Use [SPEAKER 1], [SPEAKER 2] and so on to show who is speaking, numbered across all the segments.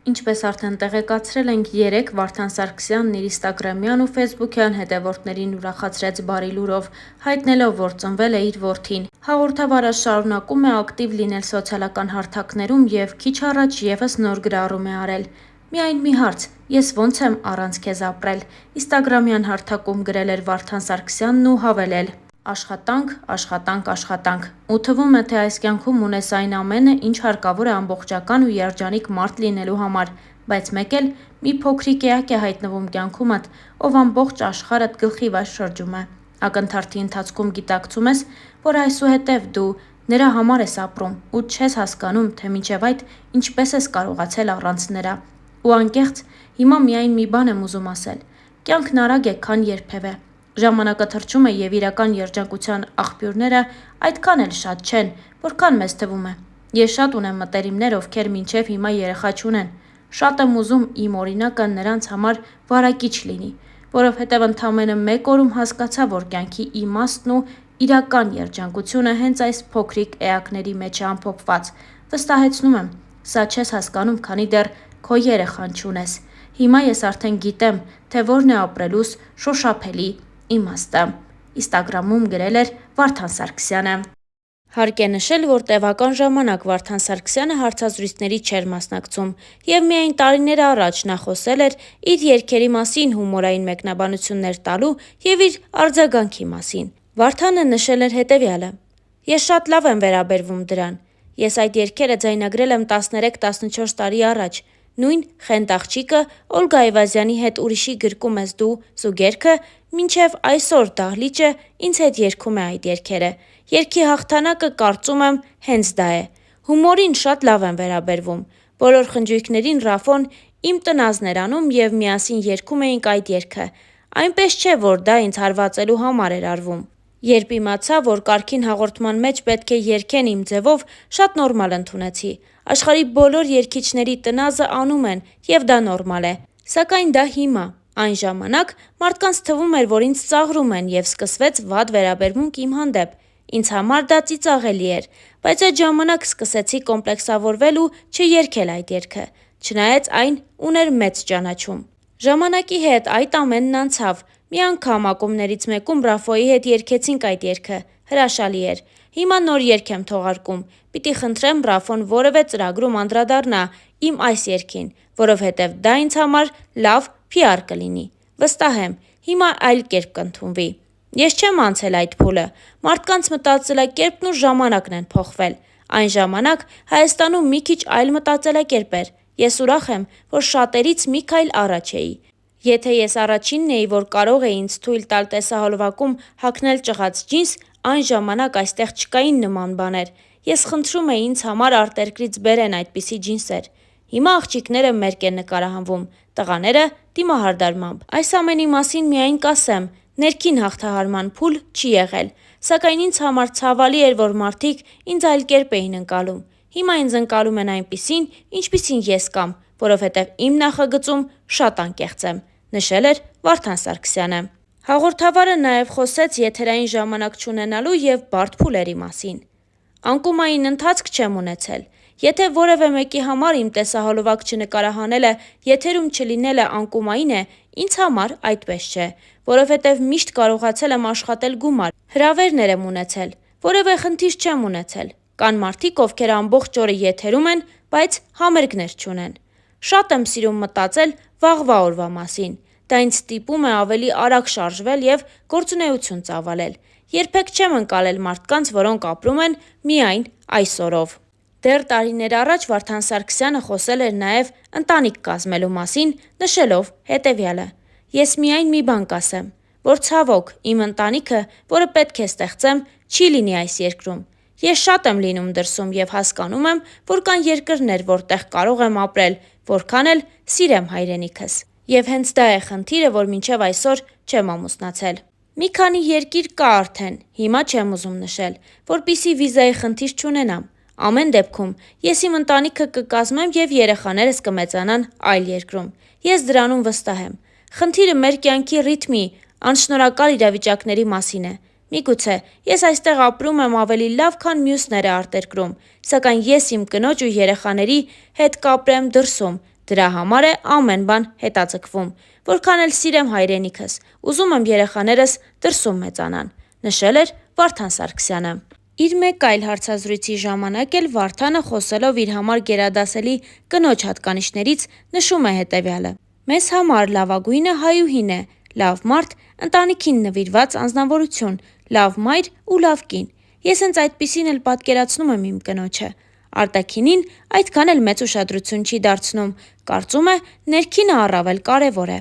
[SPEAKER 1] Ինչպես արդեն տեղեկացրել ենք, երեկ Վարդան Սարգսյանն իր ինստագրամյան ու ֆեյսբուքյան հետևորդներին ուրախացրեց բարի լուրով, հայտնելով, որ ծնվել է իր որդին։ Հաղորդավարը շարունակում է ակտիվ լինել սոցիալական հարթակներում և քիչ առաջ ևս նոր գրառում է արել. «Միայն մի հարց, ես ոնց եմ առանց քեզ ապրել»։ Ինստագրամյան հարթակում գրել էր Վարդան Սարգսյանն ու հավելել. «Աշխատանք, աշխատանք, աշխատանք։ Ու թվում է, թե այս կյանքում ունես այն ամենը, ինչ հարկավոր է ամբողջական ու երջանիկ մարդ լինելու համար, բայց մեկ էլ մի փոքրիկ էակ է հայտնվում կյանքումդ, ով ամբողջ աշխարհդ գլխի վրա շրջում է։ Ակնթարթի ընթացքում գիտակցում ես, որ այսուհետև դու նրա համար ես ապրում ու չես հասկանում, թե մինչև այդ ինչպես ես կարողացել առանց նրա։ Ու անկեղծ, հիմա միայն մի բան եմ ուզում ասել. կյանքն արագ է, քան երբևէ։ Ժամանակը թռչում է և իրական երջանկության աղբյուրները այդքան էլ շատ չեն, որքան մեզ թվում է։ Ես շատ ունեմ մտերիմներ, ովքեր մինչև հիմա երեխա չունեն։ Շատ եմ ուզում իմ օրինակը նրանց համար վարակիչ լինի, որովհետև ընդամենը մեկ օրում հասկացա, որ կյանքի իմաստն ու իրական երջանկությունը հենց այս փոքրիկ էակների մեջ է ամփոփված։ Վստահեցնում եմ, սա չես հասկանում, քանի դեռ քո երեխան չունես։ Հիմա ես արդեն գիտեմ, թե որն է ապրելուս շոշափելի իմաստը», ինստագրամում գրել էր Վարդան Սարգսյանը։ Հարկ է նշել, որ տևական ժամանակ Վարդան Սարգսյանը հարցազրույցների չէր մասնակցում և միայն տարիներ առաջ նա խոսել էր իր երգերի մասին հումորային մեկնաբանություններ տալու և իր արձագանքի մասին։ Վարդանը նշել էր հետևյալը. «Ես շատ լավ եմ վերաբերվում դրան։ Ես այդ երգերը ձայնագրել եմ 13-14 տարի առաջ։ Նույն «Խենթ աղջիկը», Օլգա Այվազյանի հետ ուրիշի գրկում ես դու զուգերգը, մինչև այսօր Դահլիճը ինձ հետ երգում է այդ երգերը։ Երգի հաղթանակը, կարծում եմ, հենց դա է։ Հումորին շատ լավ եմ վերաբերվում։ Բոլոր խնջույքներին Ռաֆոն իմ տնազն էր անում և միասին երգում էինք այդ երգը։ Այնպես չէ, որ դա ինձ հարվածելու համար էր արվում։ Երբ իմացա, որ կարգին հաղորդման մեջ պետք է երգեն իմ ձևով, շատ նորմալ ընդունեցի։ Աշխարհի բոլոր երգիչների տնազը անում են և դա նորմալ է։ Սակայն դա հիմա։ Այն ժամանակ մարդկանց թվում էր, որ ինձ ծաղրում են և սկսվեց վատ վերաբերմունք իմ հանդեպ։ Ինձ համար դա ծիծաղելի էր, բայց այդ ժամանակ սկսեցի կոմպլեքսավորվել ու չերգել այդ երգը, չնայած այն ուներ մեծ ճանաչում։ Ժամանակի հետ այդ ամենն անցավ։ Մի անգամ ակումբներից մեկում Ռաֆոյի հետ երգեցինք այդ երգը, հրաշալի էր։ Հիմա նոր երգ եմ թողարկում, պիտի խնդրեմ Ռաֆոն որևէ ծրագրում անդրադառնա իմ այս երգին, որովհետև դա ինձ համար լավ PR կլինի։ Վստահ եմ, հիմա այլ կերպ կընդունվի։ Ես չեմ անցել այդ փուլը։ Մարդկանց մտածելակերպն ու ժամանակն են փոխվել։ Այն ժամանակ Հայաստանում մի քիչ այլ մտածելակերպ էր։ Ես ուրախ եմ, որ շատերից մի քայլ առաջ էի։ Եթե ես առաջինն էի, որ կարող է ինձ թույլ տալ տեսահոլովակում հագնել ճղած ջինս, այն ժամանակ այստեղ չկային նման բաներ։ Ես խնդրում էի ինձ համար արտերկրից բերեն այդպիսի ջինսեր։ Հիմա աղջիկները մերկ են նկարահանվում, տղաները դիմահարդարմամբ։ Այս ամենի մասին միայն կասեմ, ներքին հաղթահարման փուլ չի եղել։ Սակայն ինձ համար ցավալի էր, որ մարդիկ ինձ այլ կերպ էին ընկալում։ Հիմա ինձ ընկալում են այնպիսին, ինչպիսին ես կամ, որովհետև իմ նախագծում շատ անկեղծ եմ», նշել էր Վարդան Սարգսյանը։ Հաղորդավարը նաև խոսեց եթերային ժամանակ չունենալու և բարդ փուլերի մասին. «Անկումային ընթացք չեմ ունեցել։ Եթե որևէ մեկի համար իմ տեսահոլովակ չնկարահանելը, եթերում չլինելը անկումային է, ինձ համար այդպես չէ, որովհետև միշտ կարողացել եմ աշխատել գումար, հրավերներ եմ ունեցել, որևէ խնդիր չեմ ունեցել։ Կան մարդիկ, ովքեր ամբողջ օրը եթերում են, բայց համերգներ չունեն։ Շատ եմ սիրում մտածել վաղվա օրվա մասին։ Դա ինձ ստիպում է ավելի արագ շարժվել և գործունեություն ծավալել։ Երբեք չեմ ընկալել մարդկանց, որոնք ապրում են միայն այսօրով»։ Դեռ տարիներ առաջ Վարդան Սարգսյանը խոսել էր նաև ընտանիք կազմելու մասին, նշելով հետևյալը. «Ես միայն մի բան կասեմ, որ ցավոք, իմ ընտանիքը, որը պետք է ստեղծեմ, չի լինի այս երկրում։ Ես շատ եմ լինում դրսում և հասկանում եմ, որ կան երկրներ, որտեղ կարող եմ ապրել, որքան էլ սիրեմ հայրենիքս։ Եվ հենց դա է խնդիրը, որ մինչև այսօր չեմ ամուսնացել։ Մի քանի երկիր կա արդեն, հիմա չեմ ուզում նշել, որպեսզի վիզայի խնդիր չունենամ։ Ամեն դեպքում, ես իմ ընտանիքը կկազմեմ և երեխաներս կմեծանան այլ երկրում։ Ես դրանում վստահ եմ։ Խնդիրը մեր կյանքի ռիթմի, անշնորհակալ իրավիճակների մասին է։ Միգուցե ես այստեղ ապրում եմ ավելի լավ, քան մյուսները արտերկրում, սակայն ես իմ կնոջ ու երեխաների հետ կապրեմ դրսում, Դրա համար է ամեն բան հետաձգվում, որքան էլ սիրեմ հայրենիքս, ուզում եմ երեխաներս դրսում մեծանան, նշել էր Վարդան Սարգսյանը։ Իր մեկ այլ հարցազրույցի ժամանակ էլ Վարդանը խոսելով իր համար գերադասելի կնոջ հատկանիշներից նշում է հետևյալը. «Մեզ համար լավագույնը հայուհին է, լավ մարդ, ընտանիքին նվիրված անձնավորություն, լավ մայր ու լավ կին։ Ես հենց այդպիսին էլ պատկերացնում եմ իմ կնոջը։ Արտաքինին այդքան էլ մեծ ուշադրություն չի դարձնում, կարծում է ներքինը առավել կարևոր է։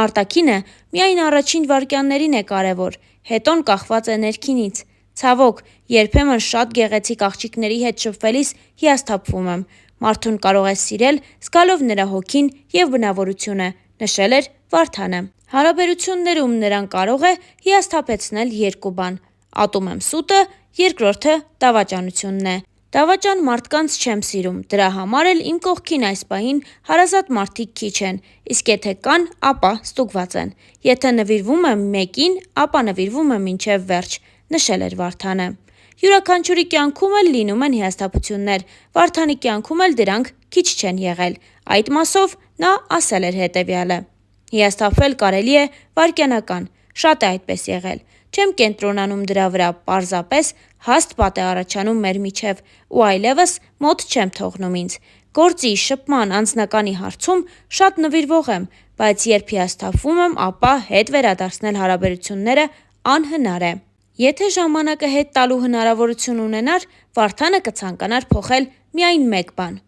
[SPEAKER 1] Արտաքինը միայն առաջին վայրկյաններին է կարևոր, հետոն կախված է ներքինից։ Ցավոք, երբեմն շատ գեղեցիկ աղջիկների հետ շփվելիս հիասթափվում եմ։ Մարդուն կարող է սիրել, զգալով նրա հոգին եւ բնավորությունը», նշել էր Վարդանը։ Հարաբերություններում նրան կարող է հիասթափեցնել երկու բան. ատում եմ սուտը, երկրորդը դավաճանությունն է։ Դավաճան մարդկանց չեմ սիրում, դրա համար էլ իմ կողքին այս պահին հարազատ մարդիկ քիչ են, իսկ եթե կան, ապա ստուգված են։ Եթե նվիրվում եմ մեկին, ապա նվիրվում եմ մինչև վերջ, նշել էր Վարդանը։ Յուրաքանչյուրի կյանքում էլ լինում են հիասթափություններ, Վարդանի կյանքում էլ դրանք քիչ չեն եղել։ Այդ մասով նա ասել էր հետևյալը. «Հիասթափվել կարելի է վայրկյանական, շատ է այդպես եղել։ Չեմ կենտրոնանում դրա վրա, պարզապես հաստ պատ է առաջանում մեր միջև ու այլևս մոտ չեմ թողնում ինձ։ Գործի, շփման, անձնականի հարցում շատ նվիրվող եմ, բայց երբ հիասթափվում եմ, ապա հետ վերադարձնել հարաբերությունները անհնար է»։ Եթե ժամանակը հետ տալու հնարավորություն ունենար, Վարդանը կցանկանար փոխել միայն մեկ բան.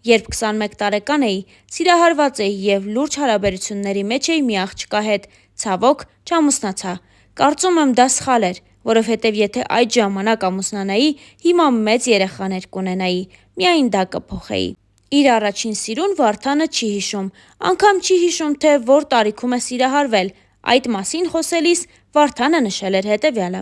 [SPEAKER 1] «Երբ 21 տարեկան էի, սիրահարված էի և լուրջ հարաբերությունների մեջ էի մի աղջկա հետ, ցավոք չամուսնացա։ Կարծում եմ դա սխալ էր, որովհետև եթե այդ ժամանակ ամուսնանայի, հիմա մեծ երեխաներ կունենայի, միայն դա կփոխեի»։ Իր առաջին սիրուն Վարդանը չի հիշում, անգամ չի հիշում, թե որ տարիքում է սիրահարվել։ Այդ մասին խոսելիս Վարդանը նշել էր հետևյալը.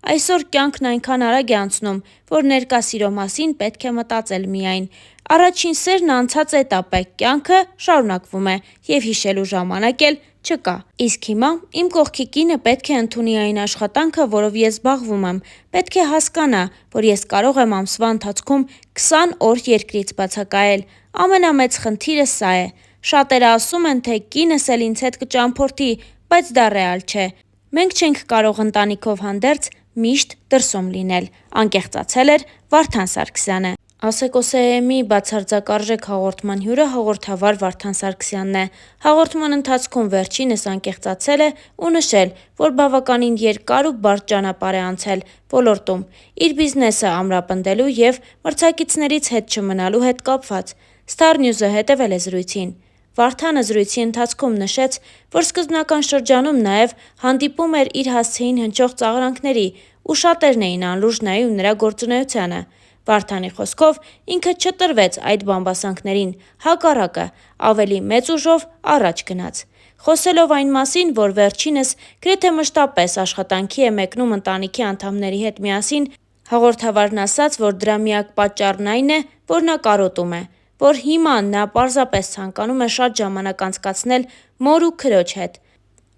[SPEAKER 1] «Այսօր կյանքն այնքան արագ է անցնում, որ ներկա սիրո մասին պետք է մտածել միայն։ Առաջին սերն անցած էտապ է, կյանքը շարունակվում է և հիշելու ժամանակ էլ չկա։ Իսկ հիմա իմ կողքի կինը պետք է ընդունի այն աշխատանքը, որով ես զբաղվում եմ, պետք է հասկանա, որ ես կարող եմ ամսվա ընթացքում 20 օր երկրից բացակայել։ Ամենամեծ խնդիրը սա է։ Շատերը ասում են, թե կինս էլ ինձ հետ կճամփորդի, բայց դա ռեալ չէ։ Մենք չենք կարող ընտանիքով հանդերձ միշտ դրսում լինել», անկեղծացել էր Վարդան Սարգսյանը։ ASECO-SEEM-ի բացարձակարժեք հաղորդման հյուրը հաղորդավար Վարդան Սարգսյանն է։ Հաղորդման ընթացքում վերջինս անկեղծացել է ու նշել, որ բավականին երկար ու բարդ ճանապարհ է անցել ոլորտում, իր բիզնեսը ամրապնդելու և մրցակիցներից հետ չմնալու հետ կապված։ Star News-ը հետևել է զրույցին։ Վարդանը զրույցի ընթացքում նշեց, որ սկզբնական շրջանում նաև հանդիպում էր իր հասցեին հնչող ծաղրանքների ու շատերն էին անլուրջ նայում նրա գործունեությանը։ Վարդանի խոսքով ինքը չտրվեց այդ բամբասանքներին, հակառակը, ավելի մեծ ուժով առաջ գնաց։ Խոսելով այն մասին, որ վերջինս գրեթե մշտապես աշխատանքի է մեկնում ընտանիքի անդամների հետ միասին, հաղորդավարն ասաց, որ դրա միակ պատճառն այն է, որ նա կարոտում է, որ հիմա նա պարզապես ցանկանում է շատ ժամանակ անցկացնել մոր ու քրոջ հետ։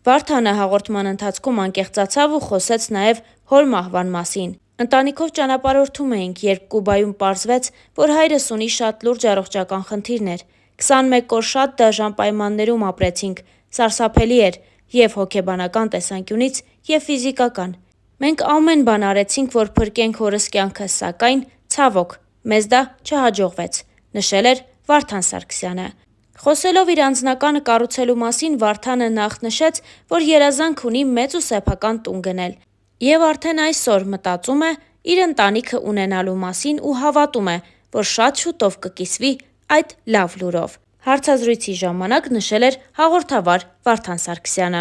[SPEAKER 1] Վարդանը հաղորդման ընթացքում անկեղծացավ ու խոսեց նաև հոր մահվան մասին։ «Ընտանիքով ճանապարհորդում էինք, երբ Կուբայում պարզվեց, որ հայրս ունի շատ լուրջ առողջական խնդիրներ։ 21 օր շատ դաժան պայմաններում ապրեցինք, սարսափելի էր և հոգեբանական տեսանկյունից, և ֆիզիկական։ Մենք ամեն բան արեցինք, որ փրկենք հորս կյանքը, սակայն, ցավոք, մեզ դա չհաջողվեց», նշել էր Վարդան Սարգսյանը։ Խոսելով իր անձնականը կառուցելու մասին, Վարդանը նախ նշեց, որ երազանք ունի մեծ ու սեփական տուն գնել և արդեն այսօր մտածում է իր ընտանիքը ունենալու մասին ու հավատում է, որ շատ շուտով կկիսվի այդ լավ լուրով։ Հարցազրույցի ժամանակ նշել էր հաղորդավար Վարդան Սարգսյանը։